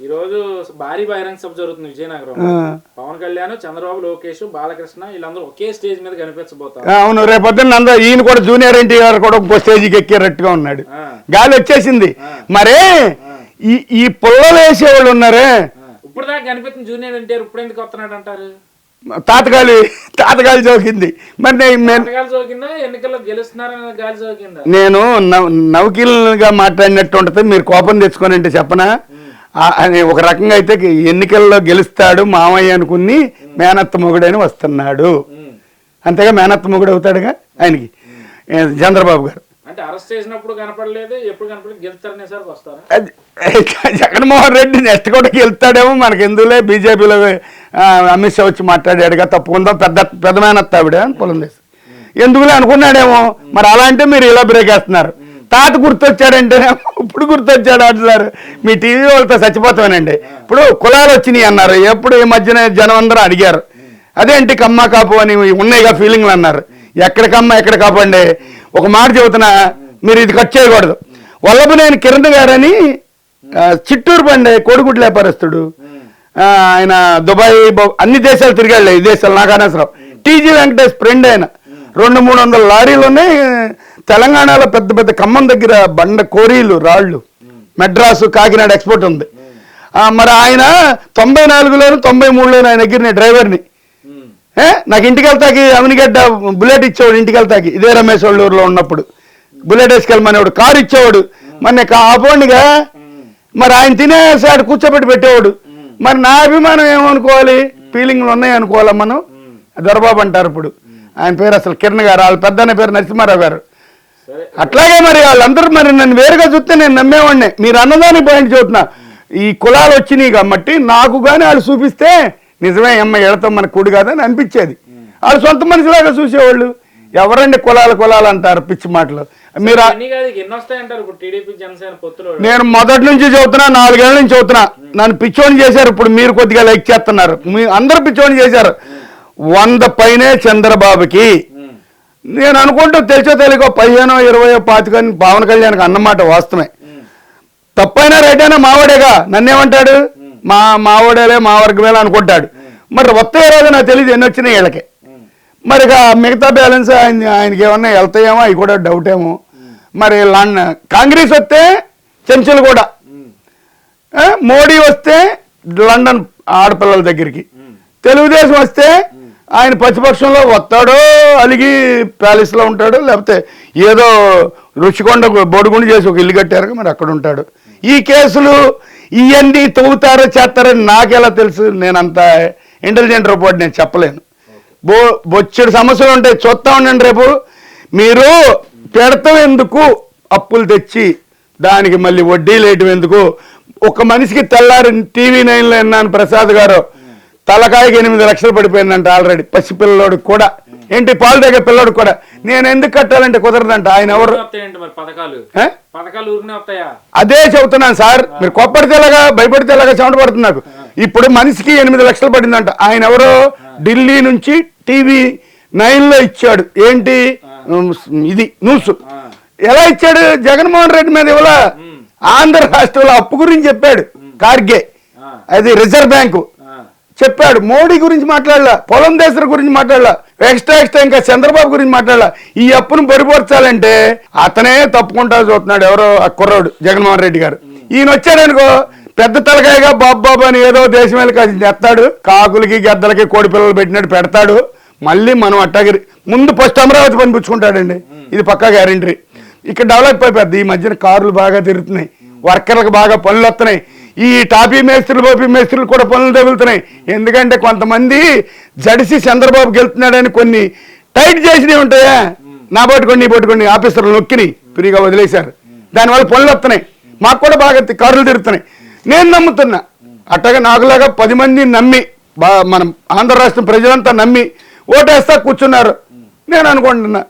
ఈ రోజు భారీ బహిరంగ సభ జరుగుతుంది విజయనగరం. పవన్ కళ్యాణ్, చంద్రబాబు, లోకేష్, బాలకృష్ణ వీళ్ళందరూ ఒకే స్టేజ్ మీద కనిపించబోతారు. అవును, రేపొద్దున ఈయన కూడా జూనియర్ ఎన్టీఆర్ కూడా ఇంకో స్టేజ్కి ఎక్కేటట్టుగా ఉన్నాడు. గాలి వచ్చేసింది. మరే ఈ పుల్లలు వేసేవాళ్ళు ఉన్నారే, ఇప్పుడు దాకా కనిపిస్తుంది జూనియర్ ఎన్టీఆర్, ఇప్పుడు ఎందుకు వస్తున్నాడు అంటారు? తాతగాలి జోకింది. మరి జోకిందా, ఎన్నికల్లో గెలుస్తున్నారని గాలి జోకిందా? నేను నవకీలుగా మాట్లాడినట్టు ఉంటుంది. మీరు కోపం తెచ్చుకొని అంటే చెప్పనా అని. ఒక రకంగా అయితే ఎన్నికల్లో గెలుస్తాడు మామయ్య అనుకుని మేనత్త మొగుడని వస్తున్నాడు. అంతేగా మేనత్త మొగుడు అవుతాడుగా ఆయనకి చంద్రబాబు గారు. అంటే అరెస్ట్ చేసినప్పుడు కనపడలేదు, ఎప్పుడు కనపడలేదు, గెలుస్తారనే సార్ వస్తారు. జగన్మోహన్ రెడ్డి నెక్స్ట్ కూడా గెలుస్తాడేమో, మనకి ఎందులే, బీజేపీలో అమిత్ షా వచ్చి మాట్లాడాడుగా, తప్పకుండా పెద్ద మేనత్త ఆవిడ పొలందేసి ఎందుకులే అనుకున్నాడేమో. మరి అలా అంటే మీరు ఇలా బ్రేక్ వేస్తున్నారు. తాత గుర్తొచ్చాడంటే ఇప్పుడు గుర్తొచ్చాడు అంటున్నారు. మీ టీవీ వాళ్ళతో చచ్చిపోతామేనండి. ఇప్పుడు కులాలు వచ్చినాయి అన్నారు, ఎప్పుడు ఈ మధ్యన జనం అందరూ అడిగారు అదేంటి కమ్మ కాపు అని ఉన్నాయిగా ఫీలింగ్లు అన్నారు. ఎక్కడ కమ్మ ఎక్కడ కాపు అండి. ఒక మాట చెబుతున్నా, మీరు ఇది కట్ చేయకూడదు. వల్లభనేని కిరణ్ గారని చిత్తూరు బండి కోడిగుడ్లు వ్యాపారస్తుడు, ఆయన దుబాయ్ అన్ని దేశాలు తిరిగాడు. ఈ దేశాలు నాకు అనవసరం. టీజీ వెంకటేష్ ఫ్రెండ్ ఆయన. 200-300 లారీలు ఉన్నాయి తెలంగాణలో. పెద్ద పెద్ద ఖమ్మం దగ్గర బండ కోరీలు రాళ్ళు, మెడ్రాసు కాకినాడ ఎక్స్పోర్ట్ ఉంది. మరి ఆయన 94లోను 93లోను ఆయన దగ్గర డ్రైవర్ని నాకు ఇంటికి వెళ్తాకి అవినిగడ్డ బుల్లెట్ ఇచ్చేవాడు. ఇంటికి వెళ్తాకి ఇదే రమేష్ వాళ్ళ ఊర్లో ఉన్నప్పుడు బుల్లెట్ వేసుకెళ్ళమనేవాడు, కారు ఇచ్చేవాడు. మరి ఆపోండిగా మరి ఆయన తినేసాడు, కూర్చోబెట్టి పెట్టేవాడు. మరి నా అభిమానం ఏమనుకోవాలి, ఫీలింగ్లు ఉన్నాయి అనుకోవాలా మనం. దొరబాబు అంటారు ఇప్పుడు, ఆయన పేరు అసలు కిరణ్ గారు, వాళ్ళ పెద్దన్న పేరు నరసింహారావు గారు. అట్లాగే మరి వాళ్ళందరూ మరి నన్ను వేరుగా చూస్తే నేను నమ్మేవాడిని. మీరు అన్నదాని పాయింట్ చెబుతున్నా, ఈ కులాలు వచ్చినాయి కాబట్టి నాకు కానీ వాళ్ళు చూపిస్తే నిజమే అమ్మ ఎడతాం మన కుడి కాదని అనిపించేది. వాళ్ళు సొంత మనిషిలాగా చూసేవాళ్ళు. ఎవరండి కులాలు అంటారు పిచ్చి మాటలు. మీరు నేను మొదటి నుంచి చెబుతున్నా, 4 ఏళ్ళ నుంచి చెబుతున్నా, నన్ను పిచ్చోని చేశారు. ఇప్పుడు మీరు కొద్దిగా లైక్ చేస్తున్నారు. అందరూ పిచ్చోని చేశారు. 100 పైనే చంద్రబాబుకి. నేను అనుకుంటూ తెలిసో తెలియకో 15, 20, 25 పవన్ కళ్యాణ్కి అన్నమాట వాస్తవమే. తప్పైనా రైట్ అయినా మావాడేగా, నన్నేమంటాడు, మావాడేలే మా వర్గమేలా అనుకుంటాడు. మరి వస్తాయో రోజు నాకు తెలియదు ఎన్ని వచ్చినాయి వీళ్ళకి. మరి మిగతా బ్యాలెన్స్ ఆయనకి ఏమన్నా వెళ్తాయేమో, అవి కూడా డౌట్ ఏమో. మరి కాంగ్రెస్ వస్తే చెంచులు కూడా, మోడీ వస్తే లండన్ ఆడపిల్లల దగ్గరికి, తెలుగుదేశం వస్తే ఆయన ప్రతిపక్షంలో వస్తాడో అలిగి ప్యాలెస్లో ఉంటాడు, లేకపోతే ఏదో రుచికొండ బోడిగుండి చేసి ఒక ఇల్లు కట్టారు, మరి అక్కడ ఉంటాడు. ఈ కేసులు ఇవన్నీ తవ్వుతారో చేస్తారని నాకెలా తెలుసు? నేను అంత ఇంటెలిజెంట్ రిపోర్ట్ నేను చెప్పలేను. బొచ్చెడు సమస్యలు ఉంటాయి, చూస్తా ఉండండి. రేపు మీరు పెడతాం ఎందుకు, అప్పులు తెచ్చి దానికి మళ్ళీ వడ్డీ లేయటం ఎందుకు? ఒక మనిషికి తెల్లారి TV 9లో విన్నాను, ప్రసాద్ గారు తలకాయకి 8 లక్షలు పడిపోయిందంట ఆల్రెడీ. పసిపిల్లడికి కూడా, ఏంటి పాలు దగ్గర పిల్లడికి కూడా. నేను ఎందుకు కట్టాలంటే కుదరదంట. ఆయన ఎవరు? అదే చెబుతున్నాను సార్. మీరు కొప్పడితేలాగా భయపడితేలాగా చెమట పడుతుంది నాకు. ఇప్పుడు మనిషికి 8 లక్షలు పడిందంట. ఆయన ఎవరో ఢిల్లీ నుంచి TV 9లో ఇచ్చాడు. ఏంటి ఇది న్యూస్. ఎలా ఇచ్చాడు? జగన్మోహన్ రెడ్డి మీద ఇవ్వలా, ఆంధ్ర రాష్ట్రంలో అప్పు గురించి చెప్పాడు. కార్గే అది రిజర్వ్ బ్యాంకు చెప్పాడు. మోడీ గురించి మాట్లాడలా, పొలం దేశం గురించి మాట్లాడలా, ఎక్స్ట్రా ఇంకా చంద్రబాబు గురించి మాట్లాడలా. ఈ అప్పును బరిపరచాలంటే అతనే తప్పుకుంటా చూస్తున్నాడు. ఎవరో ఆ కుర్రాడు జగన్మోహన్ రెడ్డి గారు. ఈయన వచ్చాడనుకో పెద్ద తలకాయగా బాబు అని ఏదో దేశం వెళ్ళి కాసి తెస్తాడు. కాకులకి గద్దలకి కోడి పిల్లలు పెట్టినట్టు పెడతాడు. మళ్ళీ మనం అట్టాగిరి ముందు ఫస్ట్ అమరావతి పనిపుచ్చుకుంటాడండి. ఇది పక్కా గ్యారెంటీ. ఇక్కడ డెవలప్ అయిపోద్ది. ఈ మధ్యన కార్లు బాగా తిరుగుతున్నాయి, వర్కర్లకు బాగా పనులు వస్తున్నాయి. ఈ టాపీ మేస్త్రులు కూడా పనులు తగులుతున్నాయి. ఎందుకంటే కొంతమంది జడిసి చంద్రబాబు గెలుతున్నాడని కొన్ని టైట్ చేసినవి ఉంటాయా, నా పట్టుకొని ఆఫీసర్లు నొక్కిని ఫ్రీగా వదిలేశారు. దానివల్ల పనులు వస్తున్నాయి. మాకు కూడా బాగా కార్లు తిరుగుతున్నాయి. నేను నమ్ముతున్నా అట్టగా నాకులాగా 10 మంది నమ్మి మనం ఆంధ్ర రాష్ట్రం ప్రజలంతా నమ్మి ఓటేస్తా కూర్చున్నారు. నేను అనుకుంటున్నా